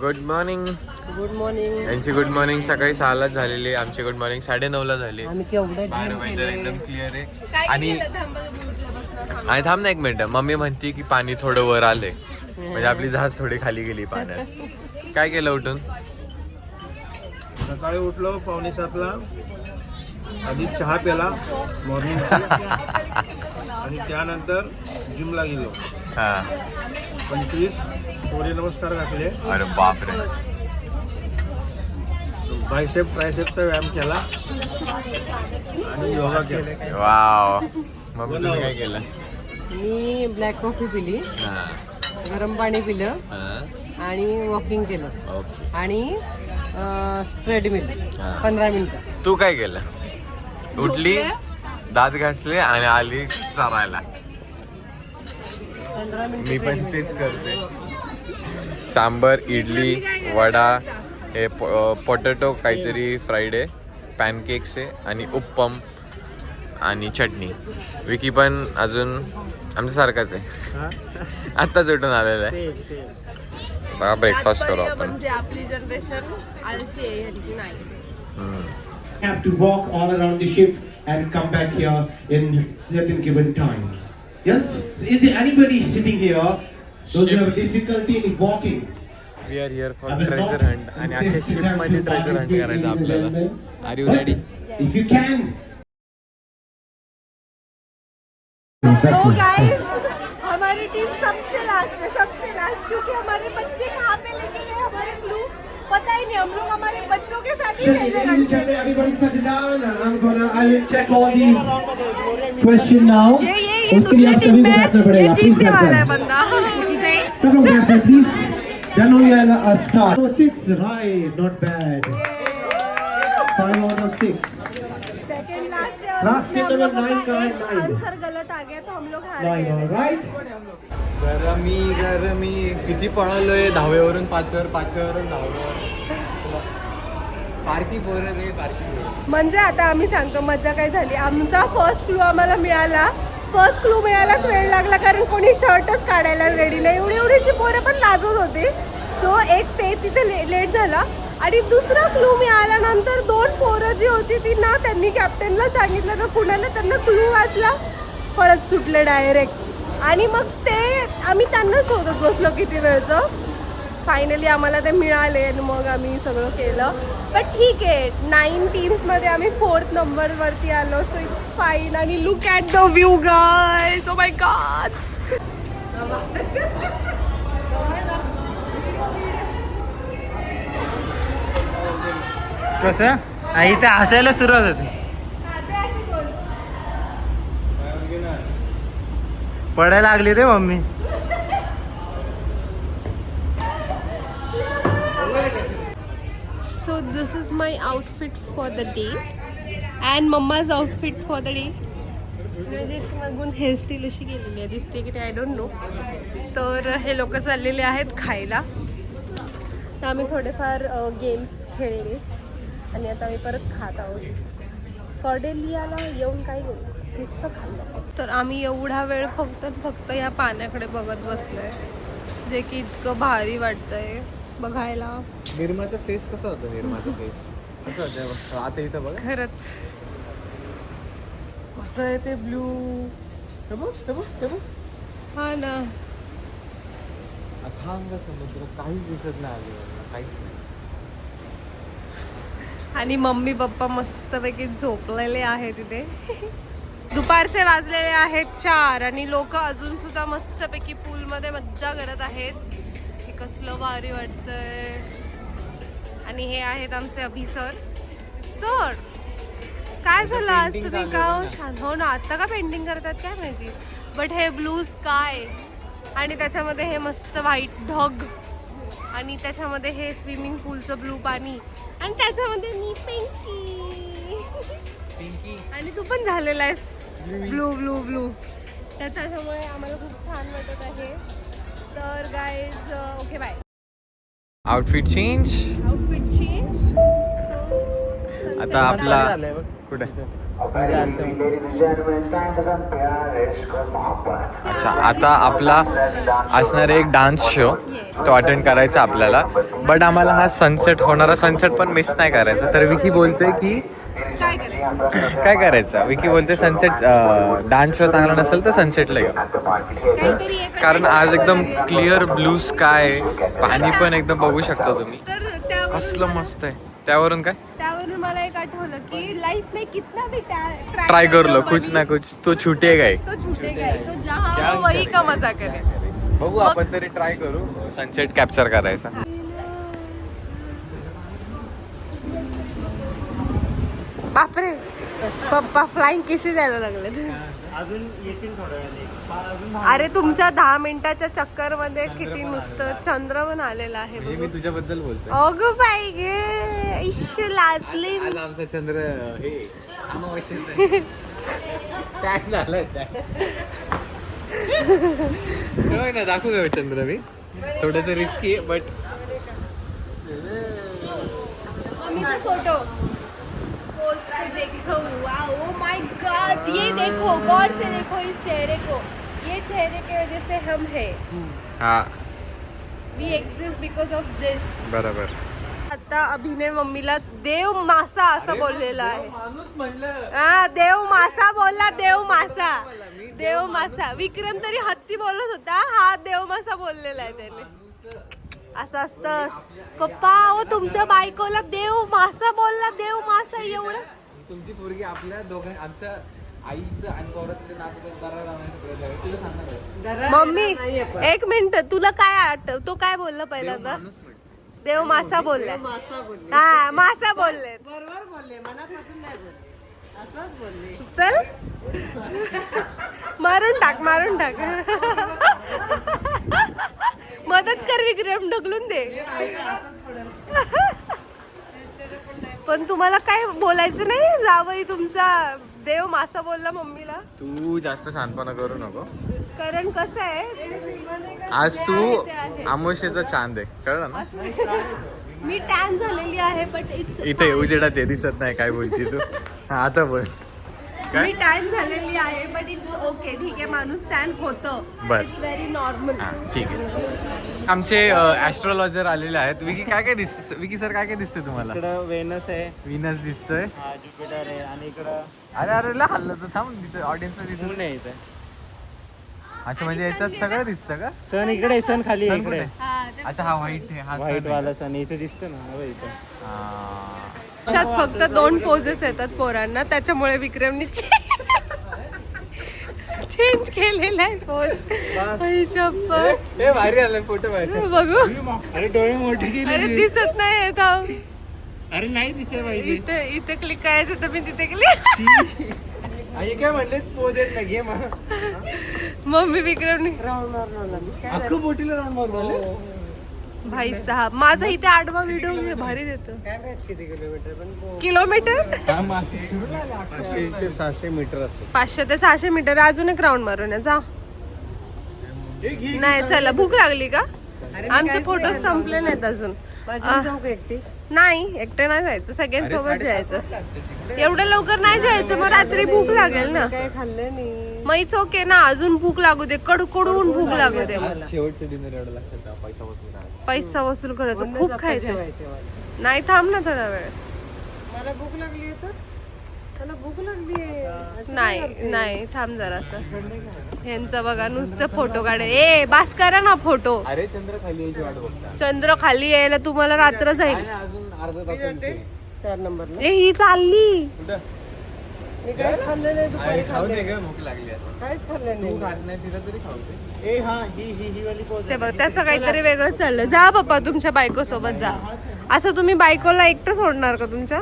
Good morning. Good morning. यांची good morning सकाळी 6ला झालेली, आमची गुड मॉर्निंंग 9:30ला झाली. आम्ही केवढं जिम वेदर केलंय. एकदम क्लिअर आहे. आणि थांब ना एक मिनिट, मम्मी म्हणती की पाणी थोडं वर आले म्हणजे आपली जहाज थोडी खाली गेली पाण्यात. काय केलं उठून? सकाळी उठलो 6:45ला, आधी चहा प्याला मॉर्निंग आणि त्यानंतर जिमला गेलो. हा 25 सूर्यनमस्कार घातले. अरे बापरे. बायसेप ट्रायसेपचा व्यायाम केला आणि योगा केला. वाव. मम्मी तुम्ही काय केलं? मी ब्लॅक कॉफी पिली, हा गरम पाणी पिलं हा आणि वॉकिंग केलं ओके. आणि ट्रेडमिल हा. 15 मिनिटं. तू काय केलं? उठली, दात घासले आणि आली चरायला. 15 मी मिनिटं पण treadmill. तेच करते. सांबर, इडली, वडा, हे पोटॅटो काहीतरी फ्राईड आहे, पॅनकेक्स आहे आणि उप्पम आणि चटणी. विकी पण अजून आमच्यासारखाच आहे, आत्ताच उठून आलेला आहे. बघा ब्रेकफास्ट करू आपण. म्हणजे आपली जनरेशन आळशी आहे, ह्यांची नाही. Have to walk all around the ship and come back here in certain given time. Yes? So is there anybody sitting here those who have difficulty in walking? We are here I for will treasure not hunt आणि अख्ख्या insist ship them मध्ये to treasure hunt participate, करायचं ladies and आपल्याला. gentlemen. Are you But ready? if you can. तो guys, हमारी team सबसे last है, सबसे लास्ट, क्योंकि हमारे बच्चे कहाँ पे लेके गए हमारे क्लू पता ही नहीं. हम लोग हमारे बच्चों के साथ ही Ladies and gentlemen, everybody settle down and I will check all the question now. ये उसके लिए दूसरी आप टीम सभी को में बैठना ये पड़ेगा. Please जीतने बैठ वाला है जाएं. बंदा. सब लोग बैठ जाएं, please. Then we will start. 6, right? Not bad. 5 out of 6. Second last है और Last उसमें हम number लोगों 9 का correct, एक 9. आंसर गलत आ गया तो हम लोग हार 9, all गए. right? गरमी किती पळालोय 10व्यावरून 5व्यावर, 5व्यावरून 10व्यावर. पार्टी पोरं रे, पार्टी पोरं. म्हणजे आता आम्ही सांगतो मजा काय झाली. आमचा फर्स्ट क्लू आम्हाला मिळाला. फर्स्ट क्लू मिळायलाच वेळ लागला कारण कोणी शर्टच काढायला रेडी नाही. एवढीशी पोरं पण लाजत होते. सो एक ते तिथे लेट झाला आणि दुसरा क्लू मिळाल्यानंतर 2 पोरं जी होती ती ना, त्यांनी कॅप्टनला सांगितलं का कुणाला, त्यांना क्लू वाचला, पळत सुटले डायरेक्ट. आणि मग ते आम्ही त्यांना शोधत बसलो किती वेळचं. फायनली आम्हाला ते मिळाले आणि मग आम्ही सगळं केलं. बट ठीक आहे, 9 टीम्समध्ये आम्ही 4th नंबरवरती आलो. So it's fine. आणि look at the view guys, oh my god. कसं इथे हसायला सुरुवात होती. पडायला लागली रे mummy. So this is my outfit for the day and mama's outfit for the day. म्हणजे मागून हेअरस्टाईल अशी केलेली आहे, दिसते की आय डोंट नो. तर हे लोक चाललेले आहेत खायला. तर आम्ही थोडेफार गेम्स खेळले आणि आता आम्ही परत खात आहोत. कॉर्डेलियाला येऊन काय गेलं, नुसतं खाल्लं. तर आम्ही एवढा वेळ फक्त या पाण्याकडे बघत बसलोय, जे की इतकं भारी वाटतंय बघायला. निर्माचा फेस कसा होता? निर्माचा फेस कसं होतं आता इथं बघ. खरंच कसं आहे ते ब्लू. हा ना. अथांग समुद्र, काहीच दिसत नाही आजूबाजूला, काहीच नाही. आणि मम्मी पप्पा मस्तपैकी झोपलेले आहेत तिथे. दुपारचे वाजलेले आहेत 4 आणि लोक अजून सुद्धा मस्तपैकी पूलमध्ये मज्जा करत आहेत. हे कसलं भारी वाटतंय. आणि हे आहेत आमचे अभि सर. सर काय झालं आज तुम्ही का छान? हो ना, आता का पेंटिंग करतात काय माहिती. बट हे ब्लू स्काय आणि त्याच्यामध्ये हे मस्त व्हाईट ढग आणि त्याच्यामध्ये हे स्विमिंग पूलचं ब्लू पाणी आणि त्याच्यामध्ये मी पिंकी आणि तू पण झालेला आहेस ब्लू ब्लू ब्लू. त्याच्यामुळे आम्हाला खूप छान वाटत आहे. तर guys okay bye. Outfit change. Outfit change. आता आपला कुठे अच्छा, आता आपला असणार एक डान्स शो तो अटेंड करायचा आपल्याला. बट आम्हाला हा सनसेट होणारा सनसेट पण मिस नाही करायचा. तर विकी बोलतोय की काय करायचं. विकी बोलतोय सनसेट डान्स शो चांगला नसेल तर सनसेटला येऊ. कारण आज एकदम क्लिअर ब्लू स्काय, पाणी पण एकदम बघू शकता तुम्ही तर त्यावरून कसलं मस्त आहे. त्यावरून काय त्यावरून मला एक आठवलं की लाईफ में कितना भी ट्राय कर लो कुछ ना कुछ तो छूटेगा ही. तो छूटेगा ही, तो जहाँ हो वही का मजा करे. बघू आपण तरी ट्राय करू सनसेट कॅप्चर करायचा. बापरे, पप्पा फ्लाइंग किसी द्यायला लागले. अजून येतील थोड्या वेळाने. अरे तुमच्या 10 मिनिटाच्या चक्कर मध्ये किती नुसतं चंद्र पण आलेला आहे. मी तुझ्याबद्दल बोलतोय. अगं बाई गे, इश्श लाजली. आज आमचा चंद्र हे अमावस्येचा टॅग झालाय. ना दाखवू का चंद्र मी थोडस रिस्की आहे बट फोटो देखो. वाओ माय गॉड, ये देखो, गौर से देखो इस चेहरे को. ये चेहरे की वजह से हम है. हा वी एक्झिस्ट बिकॉज ऑफ दिस. बरोबर. आता अभिनय मम्मीला देव मासा असं बोललेला आहे. माणूस म्हणलं हा, देव मासा बोलला. देव मासा, देव मासा. विक्रम तरी हत्ती बोलत होता, हा देव मासा बोललेला आहे त्याने. असं असतं पप्पा. हो तुमच्या बायकोला देव मासा बोलला, देव मासा. एवढं तुमची पोरगी आपल्या दोघां आमच्या आईचं आणि पोराचं नाव मम्मी एक मिनिट, तुला काय आठव, काय बोलला पहिल्यांदा? देव मासा बोललाय. हा, मासा बोलले. बरोबर बोलले, मनापासून नाही बोलले, असंच बोलले. चल मारून टाक, मारून टाक. मदत कर विक्रम, ढकलून दे. पण तुम्हाला काय बोलायचं नाही? जावई तुमचा देव मासा बोलला मम्मीला. तू जास्त शानपणा करू नको. कारण कसं आहे, आज तू आमोशेचा चांद आहे, कळलं ना? मी टॅन झालेली आहे बट इट्स इथे उजेडात आहे, दिसत नाही. काय बोलती तू? हा, आता बोल. मी टॅन झालेली आहे बट इट्स ओके. ठीक आहे, माणूस टॅन होतं. बर. It's very normal. हा, ठीक आहे. आमचे ऍस्ट्रॉलॉजर आलेले आहेत. विकी काय काय दिसत? विकी सर काय काय दिसतंय तुम्हाला? इकडं वेनस आहे, विनस दिसतोय. हा ज्युपिटर आहे, आणि इकडं अरे अरे ला हल्लं तर थांब, तिथे ऑडियन्सला दिसत. मून आहे इथं. अच्छा, म्हणजे याच्यात सगळं दिसतं का? सन इकडे, सन खाली आहे सन इकडे. कुठे? अच्छा, हा व्हाईट आहे, हा व्हाईट sun आहे. वाला सन इथे दिसतो ना, हवं इथं. हा. त्याच्यात फक्त 2 पोजेस येतात पोरांना, त्याच्यामुळे विक्रमने चेंज केलेला आहे पोज. हे भारी आलं फोटो भारी. बघू. अरे डोळे मोठे केले. अरे दिसत नाही थांब. अरे नाही दिसत पाहिजे. इथे इथे क्लिक करायचं तर मी तिथे क्लिक. आई काय म्हणले, पोज येत नाही, घे मग. मम्मी विक्रमने अख्खं बोटीला राऊंड मारू. भाई साहब, माझा इथे 8वा व्हिडिओ भारी देतो. काय माहित किती किलोमीटर, पण किलोमीटर 500 ते 600 मीटर असतं. 500 ते 600 मीटर. अजून एक राऊंड मारून जा. नाही चला, भूक लागली का? आमचे फोटो संपले नाहीत अजून. जाऊ का एकटी? नाही, एकटे नाही जायचं, सगळ्यांसोबत जायचं. एवढं लवकर नाही जायचं, मग रात्री भूक लागेल ना. काय खाल्लं नाही. मग इट्स ओके ना, अजून भूक लागू दे, कडकडून भूक लागू दे. शेवटचं डिनर एवढं लक्षात ठेवा, पैसा वसूल करायचा. पैसा वसूल करायचं, खूप खायचं. जेवायचं मला. नाही थांब ना थोडा वेळ. मला भूक लागली आहे तर मला भूक लागली आहे. नाही नाही, थांब जरासं. ह्यांचं बघा नुसतं फोटो काढे. ए बास करा ना फोटो. अरे चंद्र खाली यायची वाट बघता. चंद्र खाली यायला तुम्हाला रात्र जाईल. अजून अर्धा तास. 4 नंबरला ए ही चालली. मी काहीच खाल्लं नाही दुपारी. खाऊ दे ग, भूक लागली आता. काहीच खाल्लं तू नाही. खात नाही तिला तरी खाऊ दे. ए हा, ही वाली पोज ते बघ, त्याचं काहीतरी वेगळं चाललं. जा पप्पा, तुमच्या बायको सोबत जा. असं तुम्ही बायकोला एकटं सोडणार का तुमच्या?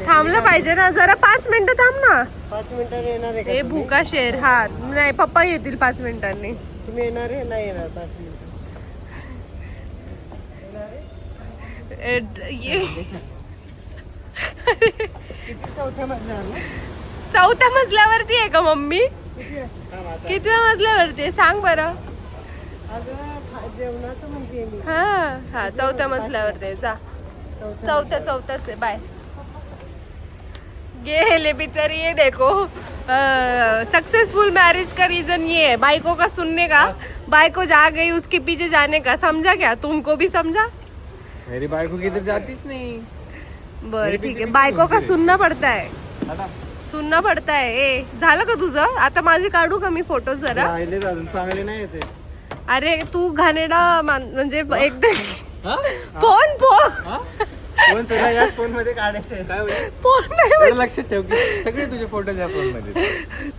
थांबलं पाहिजे ना जरा. 5 मिनिटं थांब ना. 5 मिनिटांनी येणार आहे का हे तुम्ही? भूका शेर. हा नाही, पप्पा येतील 5 मिनिटांनी. तुम्ही येणार आहे? नाही येणार 5 मिनिटं. चौथ्या मजल्यावर. चौथ्या मजल्यावरती आहे का मम्मी? कितव्या मजल्यावरती आहे सांग बरं. जेवणाचं म्हणते मी. हा हा, चौथ्या मजल्यावरती आहे. जा, चौथ्याच आहे. बाय. ये ले बेचारी, ये देखो सक्सेसफुल मैरिज का रीजन ये है, बाइको का सुनने का, बाइको जा गई उसके पीछे जाने का, समझा क्या? तुमको भी समझा? मेरी बायको किधर जातीच नाही. बरं ठीक आहे, बायको का सुनना पडता है, सुनना पडता है. ए झालं का तुझं? आता माझे काढू का मी फोटो जरा? राहिले अजून चांगले नाही येते. अरे तू घाणेरडा म्हणजे एकदम फोन पण तुला या फोन मध्ये काढायचंय. फोन नाही लक्षात ठेव की सगळे तुझे फोटो या फोन मध्ये.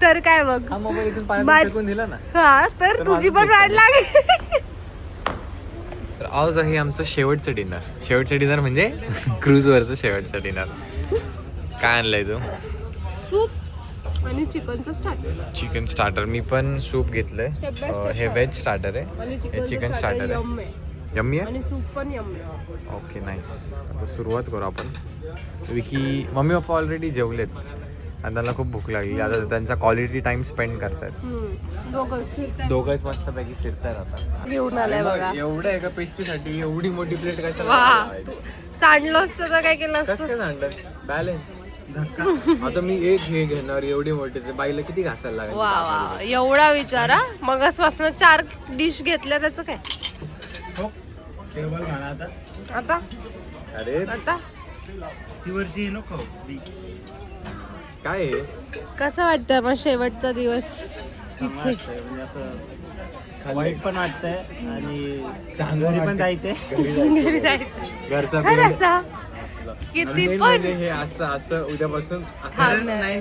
तर काय बघ, हा मोबाईल इथून पाण्यात फेकून दिला ना. हा तर तुझी पण वाट लागेल. तर आज आहे आमचं शेवटचं डिनर म्हणजे क्रूज वरचं शेवटचं डिनर. काय आणलंय तू? सूप आणि चिकनचं स्टार्टर. Chicken starter. मी पण सूप घेतलंय. Step by step हे व्हेज स्टार्टर आहे. आणि हे चिकन स्टार्टर यम आहे. आहे यम्मी आहे. आणि सूप पण यम आहे. Okay nice. आता सुरुवात करू आपण. विकी मम्मी पप्पा ऑलरेडी जेवलेत आणि त्यांना खूप भूक लागली. आता त्यांचा क्वालिटी टाइम स्पेंड करतायत. दोघंच फिरताय. दोघंच मस्तपैकी फिरतायत आता. घेऊन आलाय बघा. एवढं एका पेस्ट्रीसाठी एवढी मोठी प्लेट वा, कशाला? सांडलं असतं तर काय केलं कसं असतं? काय सांगतात? बॅलन्स. आता मी एक हे घेणार एवढी मोठी, बाईला किती घासायला लागेल. वा वा, एवढा विचारा. मग असं 4 डिश घेतल्या, त्याचं काय टेबल म्हणा आता. आता? अरे आता ती वरची नको काय आहे? कसं वाटतं मग शेवटचा दिवस? म्हणजे असं वाईट पण वाटतंय आणि चांगलं घरी पण वाटतंय. जायचंय. घरी जायचं घरचा खरं असा किती main पण म्हणजे हे असं उद्यापासून असं हा. नाही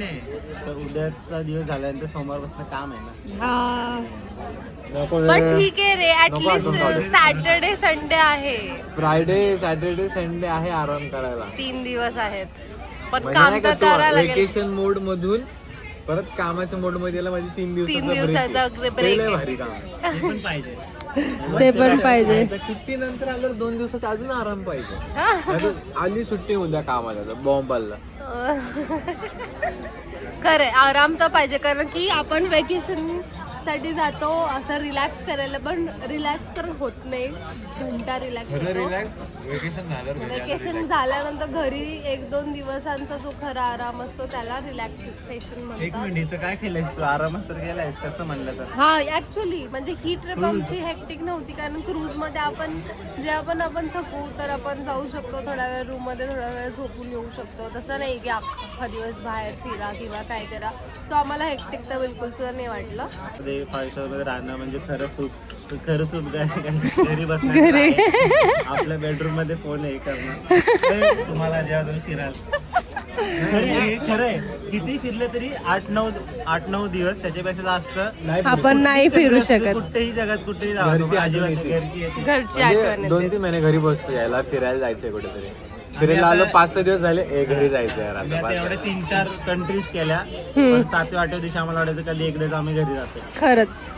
तर उद्याचा दिवस झाल्यानंतर सोमवारपासून काम आहे ना. हा. नको पण ठीक आहे रे, नको आठवण ऍटलिस्ट काढू. सॅटर्डे संडे आहे. फ्रायडे सॅटर्डे संडे आहे आराम करायला. 3 दिवस आहेत, पण म्हणजे काम नाही तर का तू करायला लागेल. व्हेकेशन मोड मधून परत कामाच्या मोड मध्ये यायला माझी 3 दिवसाचा दिवसाचा break break आहे. आहे. भारी काम आहे. ते पण पाहिजे. ते पण पाहिजे. आता सुट्टी नंतर आल्यावर 2 दिवसाचा अजून आराम पाहिजे. नाहीतर आली सुट्टी उद्या कामाला बॉम्बाला. खरंय, आराम तर पाहिजे, कारण की आपण वेकेशन साठी जातो असं रिलॅक्स करायला, पण रिलॅक्स तर होत नाही. घंटा रिलॅक्स खरं होतो. रिलॅक्स वेकेशन झाल्यावर घरी आल्यावर वेकेशन relax. झाल्यानंतर घरी 1-2 दिवसांचा जो खरा आराम असतो त्याला रिलॅक्सेशन एक म्हणतात. मिनिट इथं काय केलंयस तू? आरामच तर केलायस कसं म्हणलं तर. हा ऍक्च्युली म्हणजे ही ट्रिप आमची हेक्टिक नव्हती, कारण क्रूज मध्ये आपण आपण थकू तर आपण जाऊ शकतो, थोड्या वेळ रूम मध्ये थोड्या वेळ झोपून येऊ शकतो. तसं नाही की अख्खा दिवस बाहेर फिरा किंवा काय करा. सो आम्हाला हेक्टिक तर बिलकुल सुद्धा नाही वाटलं. 5 स्टार मध्ये राहणं म्हणजे खरं सुख घरी बसणार. आपल्या बेडरूम मध्ये फोन हे करणं तुम्हाला जेव्हा तुम्ही फिराल. खरंय, किती फिरले तरी 8-9 दिवस त्याच्यापेक्षा जास्त आपण नाही फिरू शकत. कुठेही जगात कुठेही जावा घरची तुम्हाला आठवण अजिबात येते. घरची येते. घरची आठवण म्हणजे येते. 2-3 महिने घरी बसतो, यायला फिरायला जायचंय कुठेतरी. फिरायला आलो 5-6 दिवस झाले, घरी जायचं यार मी आता. आता एवढ्या 3-4 कंट्रीज केल्या, पण 7व्या-8व्या दिवशी आम्हाला वाटायचं कधी एकदाच आम्ही घरी जातो. खरंच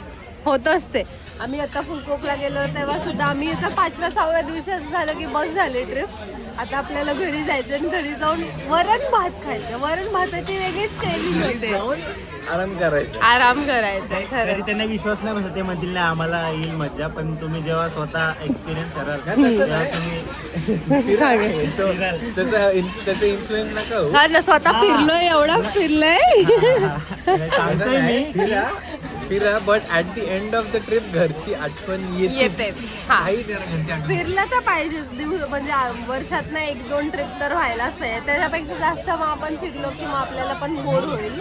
होत असते. आम्ही आता फुकोकला गेलो तेव्हा सुद्धा आम्ही आता 5व्या-6व्या दिवशी असं झालं की बस झाली ट्रिप, आता आपल्याला घरी जायचं आणि घरी जाऊन वरण भात खायचं. वरण भाताची वेगळीच क्रेविंग होते. आराम करायचा. आराम करायचा तरी खरं. त्यांना विश्वास नाही बसत. ते म्हणतील नाही आम्हाला येईल मज्जा, पण तुम्ही जेव्हा स्वतः एक्सपिरियन्स कराल तेव्हा तुम्ही फिराल. त्याचा इन्फ्लुएन्स नका हो. हा ना, स्वतः फिरलोय, एवढा फिरलोय. सांगतोय मी. फिरा but at the end of the trip घरची आठवण येते. येते. हा, काही नाही घरची आठवण. फिरलं तर पाहिजेच. म्हणजे वर्षात ना 1-2 ट्रिप तर व्हायलाच पाहिजे. त्याच्यापेक्षा जास्त मग आपण फिरलो की मग आपल्याला पण बोर होईल.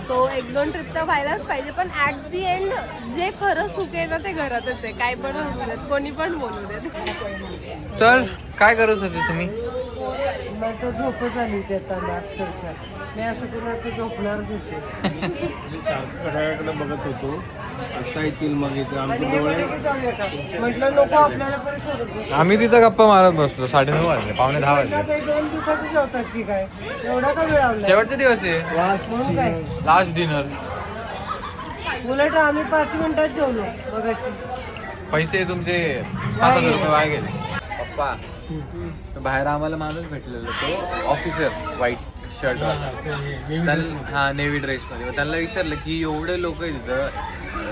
सो 1-2 ट्रिप तर व्हायलाच पाहिजे, पण ऍट दी एंड जे खरं सुख आहे ना ते घरातच आहे. काय पण होऊ देत, कोणी पण बोलू देत. तर काय करत होते तुम्ही? मला तर झोपच आली होती आता अक्षरशः. मी असं करून आता झोपणारच होते. मी सारखं बघत होतो. आता येतील मग इथे आमचे डोळे. जाऊया का म्हटलं, नको आपल्याला पण शोधत बसू. आम्ही तिथं गप्पा मारत बसलो. 9:30 वाजले, 9:45 वाजले. ते 2 दिवसाचं जेवतात की काय, एवढा का वेळ लावला? शेवटचे दिवस आहे, म्हणून काय, लास्ट डिनर. उलट आम्ही 5 मिनिटात जेवलो मगाशी. पैसे तुमचे 5,000 रुपये वाया गेले. पप्पा बाहेर आम्हाला माणूस भेटलेला, तो ऑफिसर व्हाईट शर्ट, हा नेव्ही ड्रेस मध्ये. त्यांना विचारलं की एवढे लोक तिथं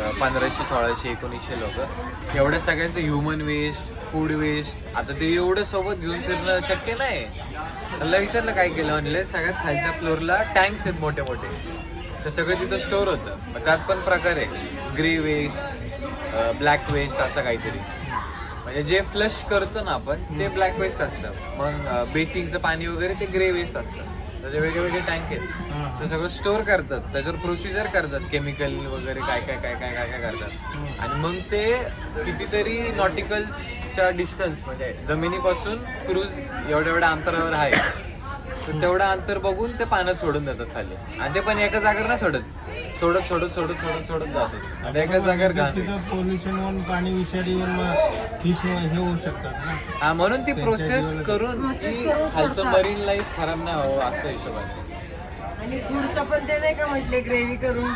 1500, 1600, 1900 लोक. एवढ्या सगळ्यांचं ह्युमन वेस्ट, फूड वेस्ट, आता ते एवढं सोबत घेऊन फिरणं शक्य नाही. त्याला विचारलं काय केलं, म्हणले सगळ्यात खालच्या फ्लोअरला टँक्स आहेत मोठे मोठे, ते सगळं तिथं स्टोअर होतं. मग त्यात पण प्रकार आहे, ग्रे वेस्ट, ब्लॅक वेस्ट असं काहीतरी. म्हणजे जे फ्लश करतो ना आपण ते ब्लॅक वेस्ट असतं, मग बेसिनचं पाणी वगैरे ते ग्रे वेस्ट असतं. त्याचे वेगळे टँक आहेत, ते सगळं स्टोअर करतात, त्याच्यावर प्रोसिजर करतात, केमिकल वगैरे काय काय काय काय काय काय करतात. आणि मग ते कितीतरी नॉटिकल्सच्या डिस्टन्स, म्हणजे जमिनीपासून क्रूज एवढ्या अंतरावर आहे, तर तेवढं अंतर बघून ते पाण्यात सोडून देतात खाली. आणि ते पण एका जागेवर नाही सोडत, सोडत जाते. आणि एका जागेवर घाण. तिथं पोल्युशन होऊन पाणी विषारी होऊन फिश हे होऊ शकतात ना. हा, म्हणून ती प्रोसेस करून की खालचं मरीन लाईफ खराब नाही व्हावं असं हिशोबाने. आणि फूडचं पण ते नाही का म्हटले ग्रेव्ही करून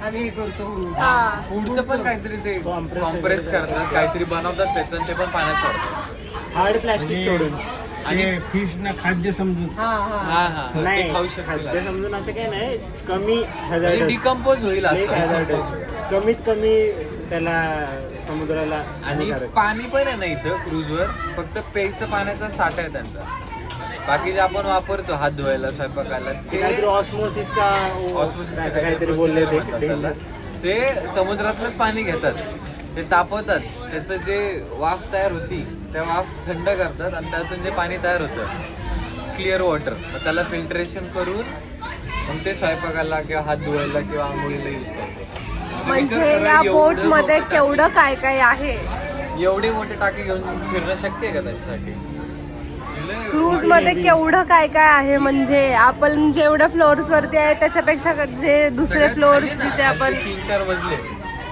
आम्ही हे करतो म्हणून. हा फूडचं पण काहीतरी ते कॉम्प्रेस करतात, काहीतरी बनवतात त्याचं, आणि ते पण पाण्यात सोडतात. हार्ड प्लास्टिक सोडून. आणि फिश ना खाद्य समजून. हा हा हा हा, ते नाही खाऊ शकतील. खाद्य समजून असं काही नाही, कमी म्हणजे hazardous. डिकम्पोज होईल असं. hazardous. कमीत कमी त्याला समुद्राला आणि हानिकारक. पाणी पण आहे ना इथं क्रूजवर, फक्त प्यायचं पाण्याचा साठा आहे त्यांचा. बाकी जे आपण वापरतो हात धुवायला, स्वयंपाकाला, काहीतरी ते ऑस्मोसिस का ऑस्मोसिस असं काहीतरी बोलले ते. ते समुद्रातलंच पाणी घेतात, ते तापवतात, त्याचं जे वाफ तयार होती त्या वाफ थंड करतात, आणि त्यातून जे पाणी तयार होतं क्लिअर वॉटर, मग त्याला फिल्ट्रेशन करून मग ते स्वयंपाकाला किंवा हात धुवायला किंवा आंघोळीला यूज करतो. म्हणजे या बोट मध्ये केवढं काय काय आहे. एवढे मोठे टाके घेऊन फिरणं शक्य आहे का त्यांच्यासाठी? क्रूज मध्ये केवढं काय काय आहे, म्हणजे आपण जेवढ्या फ्लोअर्स वरती आहे त्याच्यापेक्षा जे दुसरे फ्लोअर्स तिथे आपण 3-4 मजले,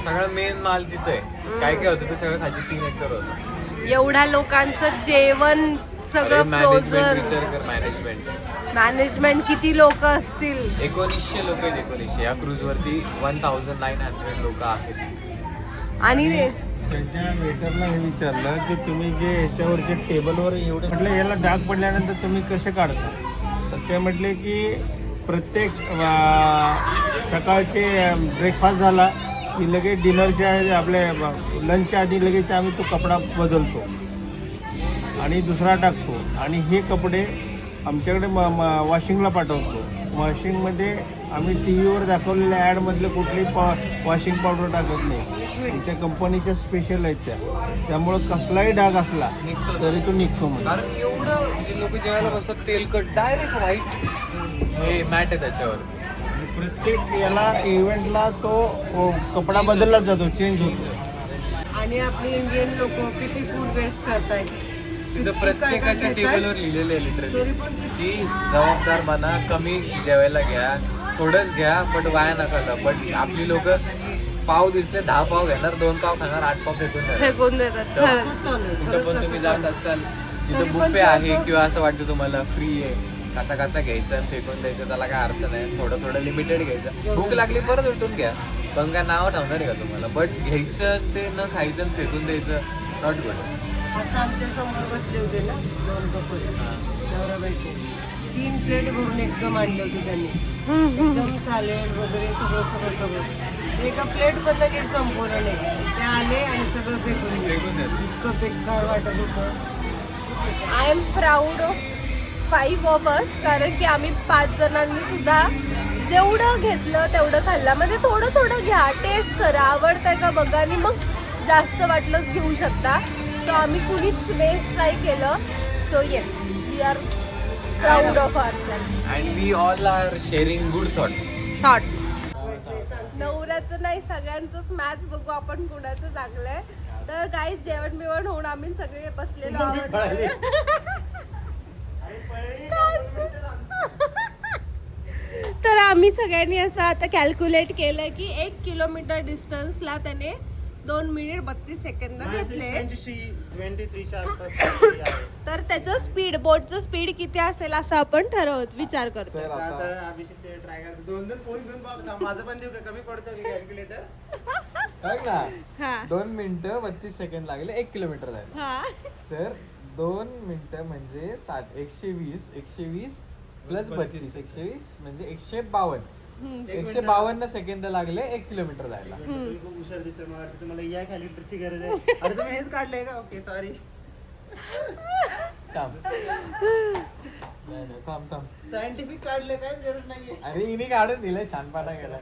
सगळं मेन माल तिथे आहे. काय काय होतं ते सगळं खाली 3 एकर होतं. एवढ्या लोकांचं जेवण सगळं फ्रोझन. विचार कर, मॅनेजमेंट किती लोक असतील? 1900 लोक आहेत. 1900 या क्रूज वरती 1900 लोक आहेत. आणि त्यांच्या वेटरला हे विचारलं की तुम्ही जे ह्याच्यावरचे टेबलवर एवढे, म्हटलं याला डाग पडल्यानंतर तुम्ही कसे काढता, तर ते म्हटले की प्रत्येक सकाळचे ब्रेकफास्ट झाला की लगेच डिनरच्या आपल्या लंचच्या आधी लगेच आम्ही तो कपडा बदलतो आणि दुसरा टाकतो, आणि हे कपडे आमच्याकडे वॉशिंगला पाठवतो. वॉशिंगमध्ये आम्ही टी व्हीवर दाखवलेल्या ॲडमधले कुठली वॉशिंग पावडर टाकत नाही, आमच्या कंपनीच्या स्पेशल आहेत त्यामुळं कसलाही डाग असला तरी तो निघतो. म्हणजे कारण एवढं जे लोक जेवायला बसतात तेलकट डायरेक्ट व्हाईट हे मॅट आहे त्याच्यावर. प्रत्येक याला इव्हेंटला तो कपडा बदलला जातो, चेंज होतो. आणि आपली इंडियन लोक किती फूड वेस्ट करतायत. तिथं प्रत्येकाच्या टेबलवर लिहिलेलं आहे लिटरली की जबाबदार बना, कमी जेवायला घ्या, थोडंच घ्या, बट वाया नका. बट आपली लोक पाव दिसले 10 पाव घेणार, 2 पाव खाणार, 8 पाव फेकून देतात. खरंच कुठं पण तुम्ही जात असाल तिथं बुफे आहे किंवा असं वाटतं तुम्हाला फ्री आहे, काचा घ्यायचं आणि फेकून द्यायचं, त्याला काय अर्थ नाही. थोडं लिमिटेड घ्यायचं, भूक लागली परत उठून घ्या, पण काय नाव ठेवणार आहे का तुम्हाला? बट घ्यायचं ते न खायचं आणि फेकून द्यायचं नॉट गुड. आता आमच्या समोर बसले होते ना 2 कपल नवरा बायको, 3 प्लेट भरून एकदम आणली होती त्यांनी, एकदम सॅलेड वगैरे सगळं. एका प्लेट मधलं नीट संपवलं नाही, ते आले आणि सगळं फेकून दिलं. इतकं बेकार वाटत होतं. I am proud of 5 of us, कारण की आम्ही 5 जणांनी सुद्धा जेवढं घेतलं तेवढं खाल्लं. म्हणजे थोडं घ्या, टेस्ट करा, आवडतंय का बघा, आणि मग जास्त वाटलंच घेऊ शकता. सो आम्ही कुणीच वेस्ट ट्राय केलं. So yes, we are proud of ourselves and we all are sharing good thoughts. नवऱ्याचं नाही, सगळ्यांचंच मॅच बघू आपण कुणाचं चांगलंय. तर काही जेवण बिवण होऊन आम्ही सगळे बसलेलो आहोत. तर आम्ही सगळ्यांनी असं आता कॅल्क्युलेट केलं की 1 किलोमीटर डिस्टन्सला त्याने 2 मिनिट 32 सेकंद घेतले. 23च्या आसपास. तर त्याचं स्पीड, बोटचं स्पीड किती असेल असं आपण विचार करतो. आता अभिषेक ट्राय करतो. 2 फोन घेऊन बघ, माझं पण देऊ का? कमी पडतं की कॅल्क्युलेटर? हा 2 मिनिटं 32 सेकंड लागले 1 किलोमीटर जायला. हा तर 2 मिनिटं म्हणजे 120 प्लस 32 120 म्हणजे 152. 152 सेकंद लागले 1 किलोमीटर जायला. तुम्ही खूप हुशार दिसते, मला वाटतं तुम्हाला या कॅलेंडरची गरज आहे. अरे तुम्ही हेच काढलंय का? Okay sorry. थांब थांब. सायंटिफिक काढलंय, काय गरज नाहीये. अरे हिने काढून दिलं, शानपणा केला.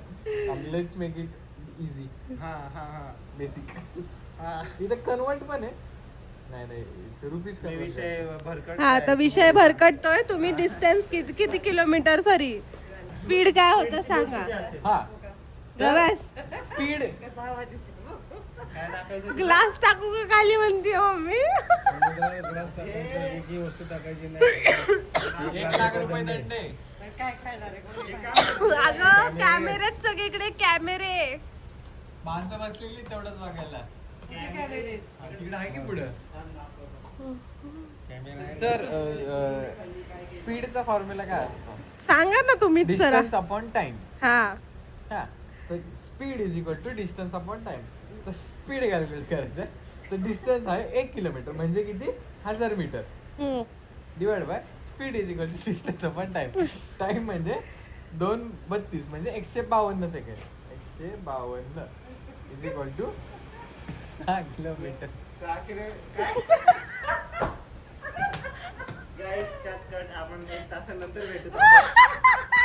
लेट्स मेक इट इझी, हा हा हा बेसिक. हा. इथं कन्वर्ट पण आहे. नाही रुपीज मी विषय भरकट हा तर विषय भरकटतोय. तुम्ही डिस्टन्स किती किलोमीटर, सॉरी स्पीड काय होतं सांगा. हा गव्यास स्पीड काय टाकायचं? ग्लास टाकू का खाली म्हणते मम्मी. वस्तू टाकायची नाही. 1 लाख रुपये दंड आहे. अगं कॅमेरेत सगळीकडे कॅमेरे. माणसं बसलेली तेवढंच बघायला. तिकडे आहे की पुढं. तर स्पीडचा फॉर्म्युला काय असतो? सांगा ना तुम्हीच सर. Distance upon time. हा हा तर speed is equal to distance upon time. तर स्पीड कॅल्क्युलेट करायचं. तर डिस्टन्स आहे 1 किलोमीटर म्हणजे किती? 1000 मीटर हम्म. Divide by speed is equal to distance upon time. Time म्हणजे 2:32 म्हणजे 152 second. 152 is equal to 6 kilometre. Guys cut आपण 1 तासानंतर भेटू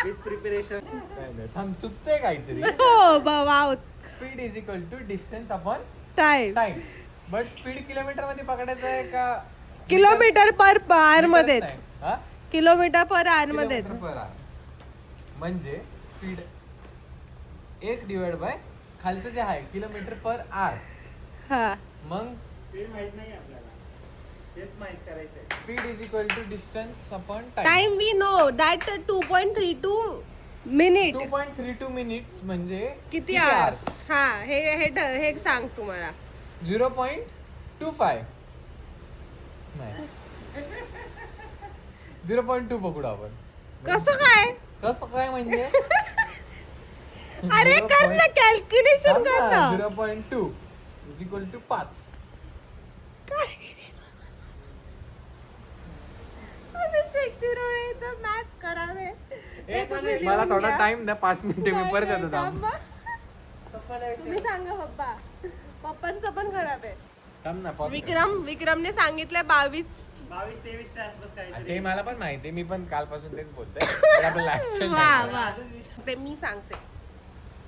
विथ प्रिपरेशन. काय नाही, थांब चुकतंय काहीतरी. हो wow. Speed is equal to distance upon time. Time. But speed kilometre मध्ये पकडायचं आहे का किलोमीटर पर आवर मध्येच. meters time? हा? किलोमीटर पर आवर मध्येच. Kilometre per hour. म्हणजे स्पीड 1 डिवाइड बाय खालचं जे आहे किलोमीटर पर आवर. हा मग स्पीड माहित नाही आपल्याला, तेच माहित करायचंय. Speed is equal to distance upon time. Time we know that 2.32 minute. 2.32 minutes म्हणजे किती आवर्स? हा हे सांग तुम्हाला. 0.25 नाही 0.2 पकडू आपण. कसं काय? कसं काय म्हणजे अरे कर ना कॅल्क्युलेशन कर ना. 0.2 इज इक्वल टू 5. मॅथ्स करावे. मला थोडा टाइम द्या, 5 मिनिटे मी परत येतो. थांब तुम्ही सांगा पप्पा. पप्पांचं पण खराब आहे. थांब ना pause कर. विक्रमने सांगितलंय 22. 22-23च्या आसपास काहीतरी. ते मला पण माहिती आहे, मी पण कालपासून तेच बोलतोय. पण आपल्याला action वा नाही वा. ते मी सांगते.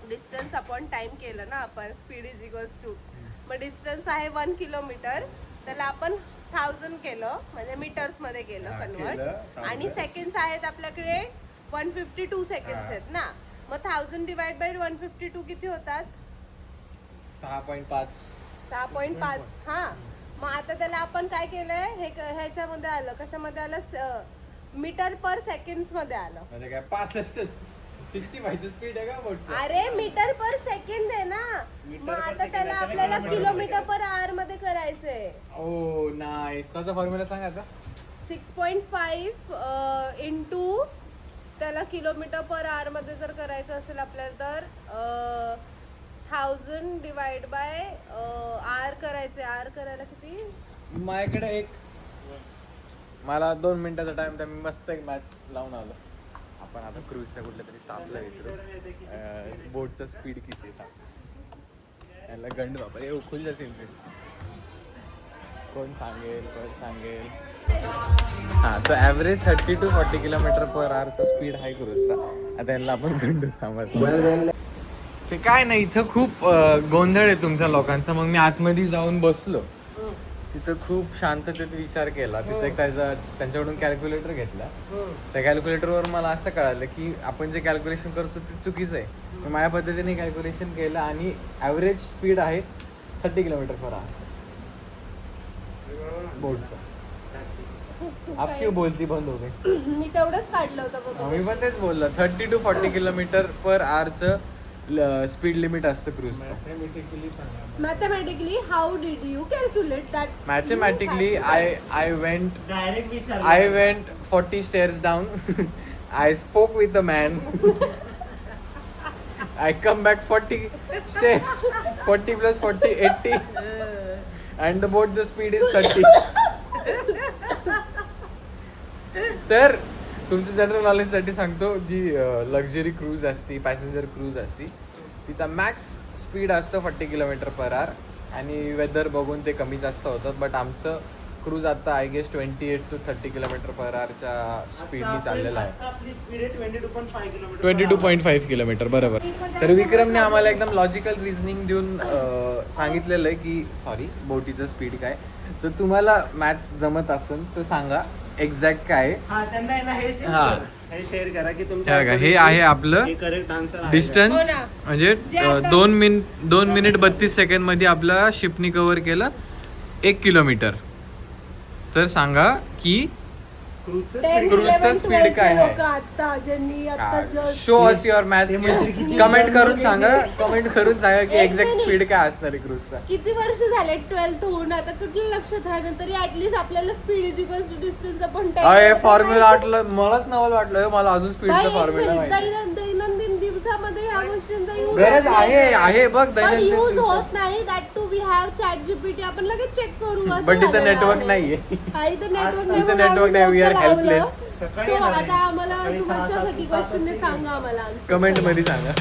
डिस्टन्स अपॉन टाइम केलं ना आपण. स्पीड इज इक्वल्स टू, मग डिस्टन्स आहे 1 किलोमीटर, त्याला आपण 1000 केलं म्हणजे मीटर्स मध्ये केलं हा, कन्वर्ट. केलं, 1000. आणि सेकंड्स आहेत आपल्याकडे 152 सेकंड्स आहेत ना. मग 1000 डिवाइड बाय 152 किती होतात? 6.5. 6.5. हा मग आता त्याला आपण काय केलंय, हे ह्याच्यामध्ये आलं. कशामध्ये आलं? मीटर पर सेकंड्स मध्ये आलं. म्हणजे काय 65 65 स्पीड आहे का बोटचं? अरे मीटर पर सेकंड आहे ना. मग आता त्याला आपल्याला किलोमीटर पर आवर मध्ये करायचंय. ओ नाईस. त्याचा फॉर्म्युला सांग आता. 6.5 इंटू त्याला किलोमीटर पर आवर मध्ये जर करायचं असेल आपल्याला तर 1000 डिवाइड बाय आर करायचे. आर करायला किती? माझ्याकडे मला 2 मिनिटाचा टाइम द्या, मी मस्त एक मॅच लावून आलो. आपण आता क्रूजच्या कुठल्या तरी स्टाफला विचारू बोटचा स्पीड किती आहे. याला गंड बाबा हे उखून जातील. कोण सांगेल. हां तर ॲव्हरेज 30 to 40 किलोमीटर पर आवरचा स्पीड आहे क्रूजचा. आता यांना आपण गंड थांबत. ते काय नाही, इथं खूप गोंधळ आहे तुमच्या लोकांचा. मग मी आतमध्ये जाऊन बसलो. तिथं खूप शांततेत विचार केला. तिथं एक त्यांच्याकडून कॅल्क्युलेटर घेतला. त्या कॅल्क्युलेटरवर मला असं कळालं की आपण जे कॅल्क्युलेशन करतो ते चुकीचं आहे. मी माझ्या पद्धतीने कॅल्क्युलेशन केलं आणि ॲव्हरेज स्पीड आहे 30 किलोमीटर पर आवर बोटचा. आप क्यों बोलती बंद हो गई? मी तेवढंच काढलं होतं. मी पण तेच बोललो. 30 to 40 किलोमीटर पर आवरचं स्पीड लिमिट असतं क्रूजचं. Mathematically how did you calculate that? Mathematically, I went direct विचार. I went 40 stairs down. I spoke with the man. I come back 40 stairs. 40 plus 40, 80. And the boat, the speed is 30. तर तुमच्या general नॉलेजसाठी सांगतो, जी luxury cruise असते, passenger cruise असते, तिचा max speed असतो 40 km/h आणि weather बघून ते कमी जास्त होतं. बट आमचं क्रूज आता आय गेस 28 to 30 km/h स्पीडनी चाललेला आहे. आपली स्पीड आहे 22.5 किलोमीटर 22.5 किलोमीटर बरोबर. तर विक्रमने आम्हाला एकदम लॉजिकल रिझनिंग देऊन सांगितलेलं आहे की सॉरी बोटीचं स्पीड काय. तर तुम्हाला मॅथ्स जमत असेल तर सांगा एक्झॅक्ट काय आहे. हा त्यांना आहे ना हा. हे शेअर करा की हे तुमच्या बघा, हे आहे आपलं करेक्ट आन्सर आहे डिस्टन्स. हो ना. म्हणजे जे आता- 2 मिनिट 32 सेकंड मध्ये आपल्या शिपनी कव्हर केलं 1 किलोमीटर. तर सांगा की क्रूजचं 10, क्रूजचं 11, speed 12 काय आहे? लोकं आता ज्यांनी आता just show us your maths comment करून सांगा की एक्झॅक्ट स्पीड काय असणार आहे क्रूजचा. किती वर्ष झाले 12th होऊन आता कुठलं लक्षात राहणं तरी ऍटलीस्ट आपल्याला speed is equal to distance आपण अरे फॉर्म्युला वाटलं मलाच नवल वाटलं, मला अजून स्पीडचा फॉर्म्युला माहिती. दैनंदिन दिवसामध्ये ह्या गोष्टींचा यूज गरज आहे बघ यूज दैनंदिन. होत नाही. That to we have chat GPT आपण लगेच चेक करू. असं बट इथं झालेलं नेटवर्क आहे. नाहीये. हा, इथं नेटवर्क इथं network नाही, we are helpless. सकाळी So, येणार आहे. आता आम्हाला सकाळी 6-7 तुमच्यासाठी क्वेश्चन सांगा आम्हाला answer. कमेंट मध्ये सांगा.